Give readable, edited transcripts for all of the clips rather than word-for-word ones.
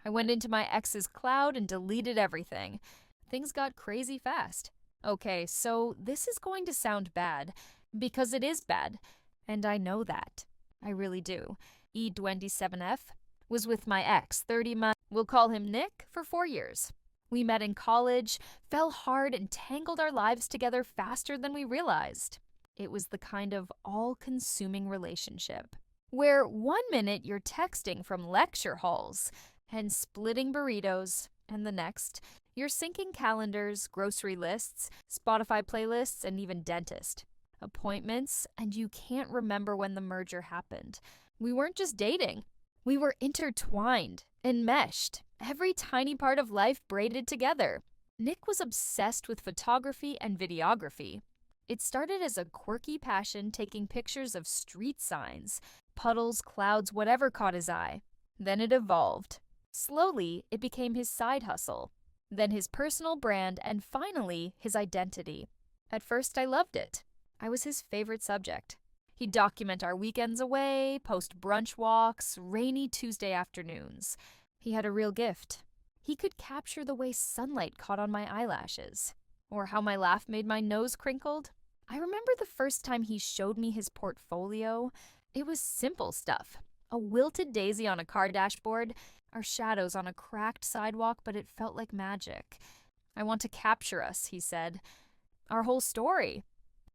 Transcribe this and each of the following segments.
I went into my ex's cloud and deleted everything. Things got crazy fast. Okay, so this is going to sound bad, because it is bad, and I know that. I really do. E27F was with my ex 30 months. We'll call him Nick for 4 years. We met in college, fell hard, and tangled our lives together faster than we realized. It was the kind of all-consuming relationship where 1 minute you're texting from lecture halls and splitting burritos, and the next, you're syncing calendars, grocery lists, Spotify playlists, and even dentist appointments, and you can't remember when the merger happened. We weren't just dating. We were intertwined, enmeshed, every tiny part of life braided together. Nick was obsessed with photography and videography. It started as a quirky passion, taking pictures of street signs, puddles, clouds, whatever caught his eye. Then it evolved. Slowly, it became his side hustle, then his personal brand, and finally, his identity. At first, I loved it. I was his favorite subject. He'd document our weekends away, post brunch walks, rainy Tuesday afternoons. He had a real gift. He could capture the way sunlight caught on my eyelashes, or how my laugh made my nose crinkled. I remember the first time he showed me his portfolio. It was simple stuff. A wilted daisy on a car dashboard, our shadows on a cracked sidewalk, but it felt like magic. I want to capture us, he said. Our whole story.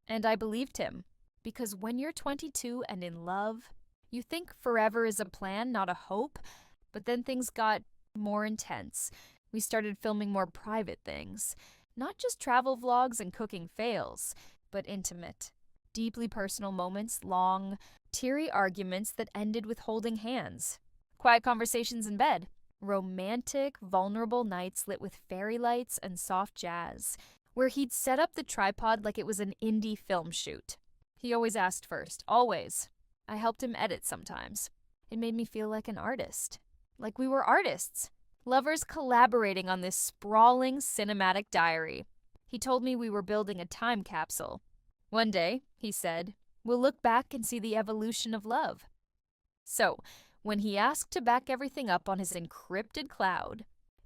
And I believed him. Because when you're 22 and in love, you think forever is a plan, not a hope. But then things got more intense. We started filming more private things. Not just travel vlogs and cooking fails, but intimate, deeply personal moments, long, teary arguments that ended with holding hands. Quiet conversations in bed. Romantic, vulnerable nights lit with fairy lights and soft jazz, where he'd set up the tripod like it was an indie film shoot. He always asked first, always. I helped him edit sometimes. It made me feel like an artist. Like we were artists. Lovers collaborating on this sprawling cinematic diary. He told me we were building a time capsule. One day, he said, we'll look back and see the evolution of love. So, when he asked to back everything up on his encrypted cloud,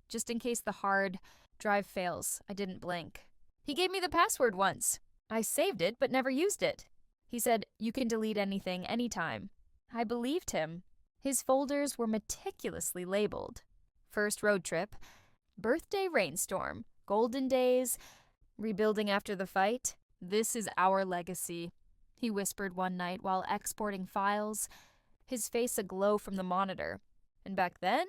just in case the hard drive fails, I didn't blink. He gave me the password once. I saved it but never used it. He said, you can delete anything, anytime. I believed him. His folders were meticulously labeled. First road trip, birthday rainstorm, golden days, rebuilding after the fight. This is our legacy, he whispered one night while exporting files, his face aglow from the monitor. And back then,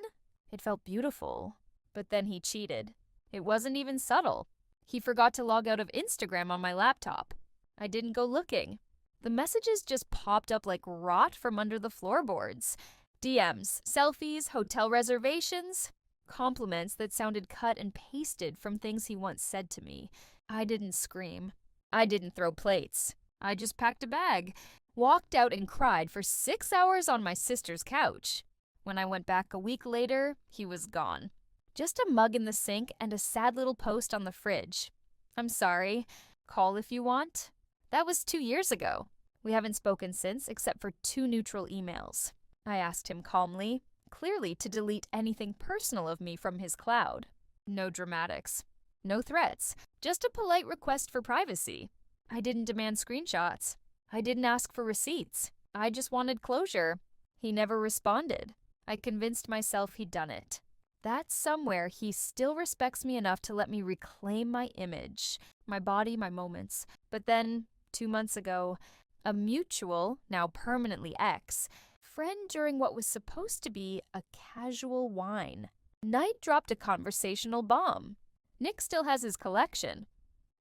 it felt beautiful. But then he cheated. It wasn't even subtle. He forgot to log out of Instagram on my laptop. I didn't go looking. The messages just popped up like rot from under the floorboards. DMs, selfies, hotel reservations, compliments that sounded cut and pasted from things he once said to me. I didn't scream. I didn't throw plates. I just packed a bag, walked out and cried for 6 hours on my sister's couch. When I went back a week later, he was gone. Just a mug in the sink and a sad little post on the fridge. I'm sorry. Call if you want. That was 2 years ago. We haven't spoken since, except for 2 neutral emails. I asked him calmly, clearly to delete anything personal of me from his cloud. No dramatics. No threats. Just a polite request for privacy. I didn't demand screenshots. I didn't ask for receipts. I just wanted closure. He never responded. I convinced myself he'd done it. That somewhere he still respects me enough to let me reclaim my image, my body, my moments. But then, 2 months ago, a mutual, now permanently ex, friend during what was supposed to be a casual wine, night dropped a conversational bomb. Nick still has his collection.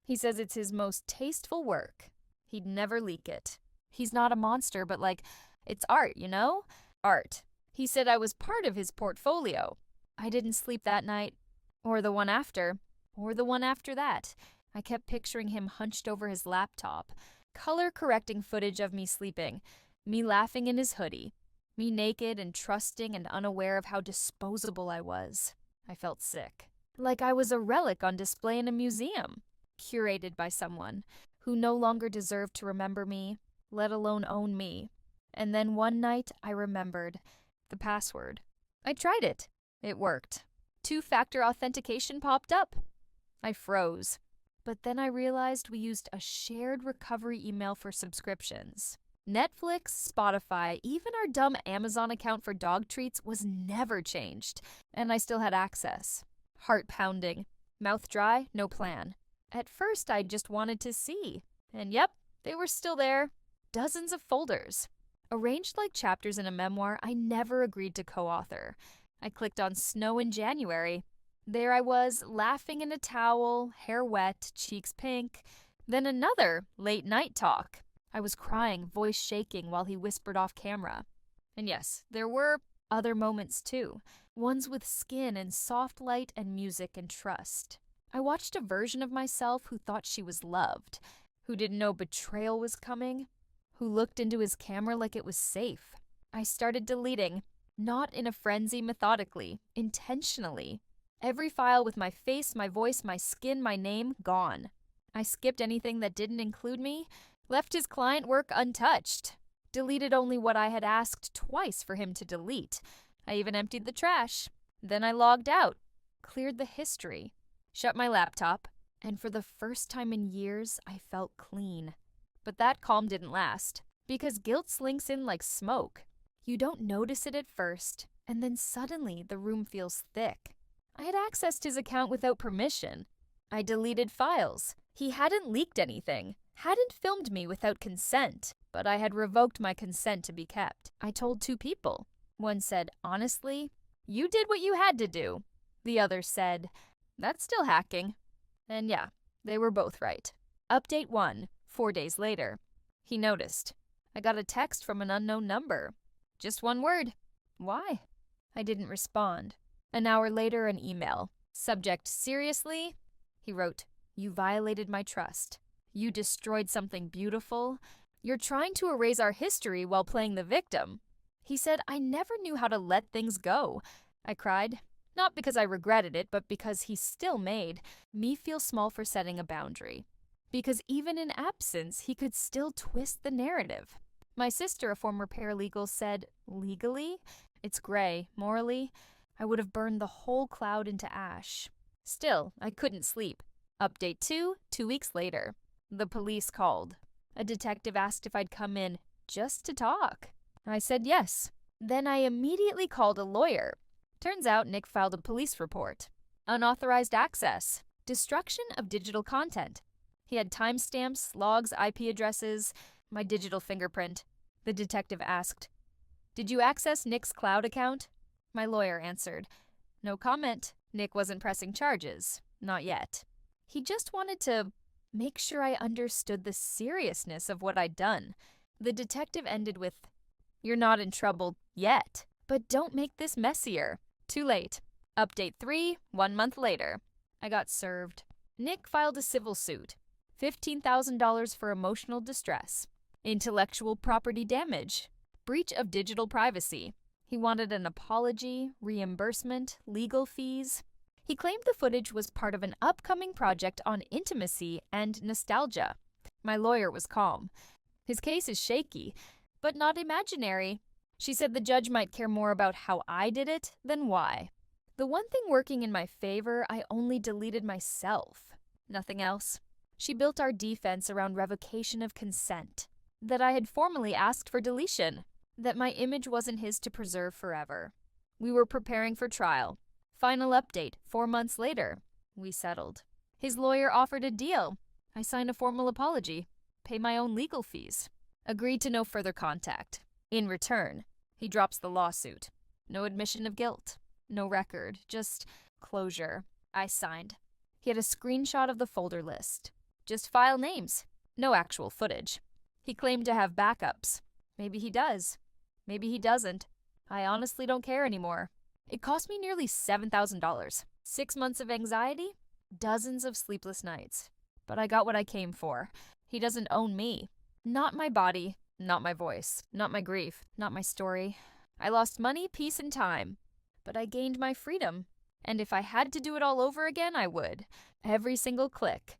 He says it's his most tasteful work. He'd never leak it. He's not a monster, but it's art, you know? Art. He said I was part of his portfolio. I didn't sleep that night, or the one after, or the one after that. I kept picturing him hunched over his laptop, color-correcting footage of me sleeping, me laughing in his hoodie, me naked and trusting and unaware of how disposable I was. I felt sick. Like I was a relic on display in a museum, curated by someone who no longer deserved to remember me, let alone own me. And then one night I remembered the password. I tried it. It worked. Two-factor authentication popped up. I froze. But then I realized we used a shared recovery email for subscriptions. Netflix, Spotify, even our dumb Amazon account for dog treats was never changed, and I still had access. Heart pounding. Mouth dry, no plan. At first, I just wanted to see. And yep, they were still there. Dozens of folders. Arranged like chapters in a memoir I never agreed to co-author. I clicked on Snow in January. There I was, laughing in a towel, hair wet, cheeks pink. Then another late night talk. I was crying, voice shaking while he whispered off camera. And yes, there were other moments too. Ones with skin and soft light and music and trust. I watched a version of myself who thought she was loved, who didn't know betrayal was coming, who looked into his camera like it was safe. I started deleting, not in a frenzy methodically, intentionally. Every file with my face, my voice, my skin, my name, gone. I skipped anything that didn't include me, left his client work untouched, deleted only what I had asked twice for him to delete. I even emptied the trash. Then I logged out, cleared the history, shut my laptop, and for the first time in years, I felt clean. But that calm didn't last, because guilt slinks in like smoke. You don't notice it at first, and then suddenly the room feels thick. I had accessed his account without permission. I deleted files. He hadn't leaked anything, hadn't filmed me without consent, but I had revoked my consent to be kept. I told two people. One said, honestly, you did what you had to do. The other said, that's still hacking. And yeah, they were both right. Update 1, 4 days later. He noticed. I got a text from an unknown number. Just one word. Why? I didn't respond. An hour later, an email. Subject, seriously? He wrote, you violated my trust. You destroyed something beautiful. You're trying to erase our history while playing the victim. He said, I never knew how to let things go. I cried. Not because I regretted it, but because he still made me feel small for setting a boundary. Because even in absence, he could still twist the narrative. My sister, a former paralegal, said, legally? It's gray. Morally? I would have burned the whole cloud into ash. Still, I couldn't sleep. Update 2, 2 weeks later. The police called. A detective asked if I'd come in just to talk. I said yes. Then I immediately called a lawyer. Turns out Nick filed a police report. Unauthorized access. Destruction of digital content. He had timestamps, logs, IP addresses, my digital fingerprint. The detective asked, did you access Nick's cloud account? My lawyer answered, no comment. Nick wasn't pressing charges. Not yet. He just wanted to make sure I understood the seriousness of what I'd done. The detective ended with, you're not in trouble yet, but don't make this messier. Too late. Update 3, 1 month later. I got served. Nick filed a civil suit. $15,000 for emotional distress. Intellectual property damage. Breach of digital privacy. He wanted an apology, reimbursement, legal fees. He claimed the footage was part of an upcoming project on intimacy and nostalgia. My lawyer was calm. His case is shaky, but not imaginary. She said the judge might care more about how I did it than why. The one thing working in my favor, I only deleted myself. Nothing else. She built our defense around revocation of consent. That I had formally asked for deletion. That my image wasn't his to preserve forever. We were preparing for trial. Final update, 4 months later. We settled. His lawyer offered a deal. I signed a formal apology. Pay my own legal fees. Agreed to no further contact. In return, he drops the lawsuit. No admission of guilt. No record. Just closure. I signed. He had a screenshot of the folder list. Just file names. No actual footage. He claimed to have backups. Maybe he does. Maybe he doesn't. I honestly don't care anymore. It cost me nearly $7,000. 6 months of anxiety, dozens of sleepless nights. But I got what I came for. He doesn't own me. Not my body, not my voice, not my grief, not my story. I lost money, peace, and time. But I gained my freedom. And if I had to do it all over again, I would. Every single click,